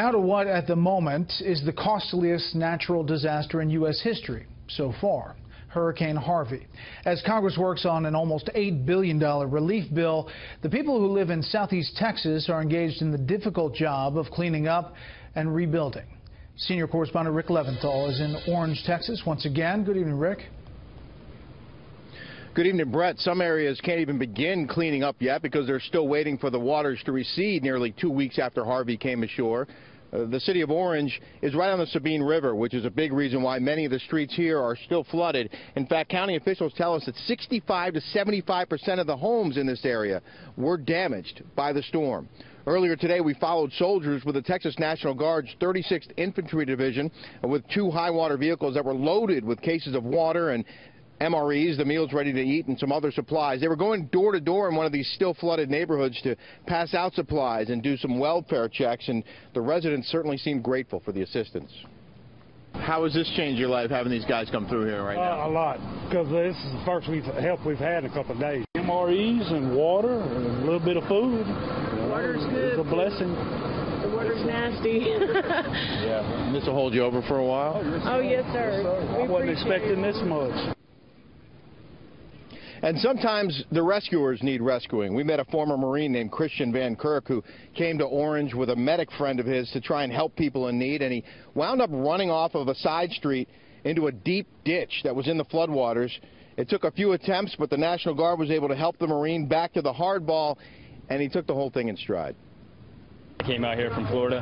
Now to what at the moment is the costliest natural disaster in U.S. history so far. Hurricane Harvey. As Congress works on an almost $8 billion relief bill, the people who live in southeast Texas are engaged in the difficult job of cleaning up and rebuilding. Senior correspondent Rick Leventhal is in Orange, Texas once again. Good evening, Rick. Good evening, Brett. Some areas can't even begin cleaning up yet because they're still waiting for the waters to recede nearly 2 weeks after Harvey came ashore. The city of Orange is right on the Sabine River, which is a big reason why many of the streets here are still flooded. In fact, county officials tell us that 65 to 75% of the homes in this area were damaged by the storm. Earlier today, we followed soldiers with the Texas National Guard's 36th Infantry Division with 2 high-water vehicles that were loaded with cases of water and MREs, the meals ready to eat, and some other supplies. They were going door to door in one of these still flooded neighborhoods to pass out supplies and do some welfare checks, and the residents certainly seemed grateful for the assistance. How has this changed your life, having these guys come through here right now? A lot, because this is the first help we've had in a couple of days. MREs and water and a little bit of food. Water's good. It's a blessing. The water's nasty. Yeah. And this will hold you over for a while? Oh, yes, sir. I wasn't expecting this much. And sometimes the rescuers need rescuing. We met a former Marine named Christian Van Kirk who came to Orange with a medic friend of his to try and help people in need, and he wound up running off of a side street into a deep ditch that was in the floodwaters. It took a few attempts, but the National Guard was able to help the Marine back to the hardball, and he took the whole thing in stride. I came out here from Florida,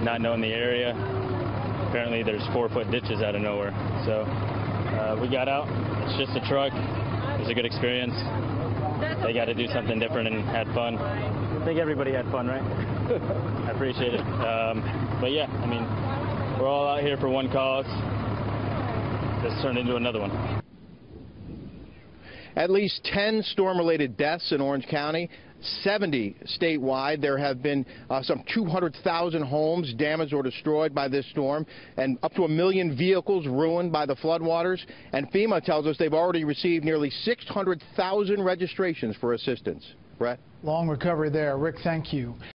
not knowing the area. Apparently there's 4-foot ditches out of nowhere, so we got out. It's just a truck. It was a good experience. They got to do something different and had fun. I think everybody had fun, right? I appreciate it. But yeah, I mean, we're all out here for one cause. This turned into another one. At least 10 storm-related deaths in Orange County, 70 statewide. There have been some 200,000 homes damaged or destroyed by this storm, and up to 1 million vehicles ruined by the floodwaters. And FEMA tells us they've already received nearly 600,000 registrations for assistance. Brett? Long recovery there. Rick, thank you.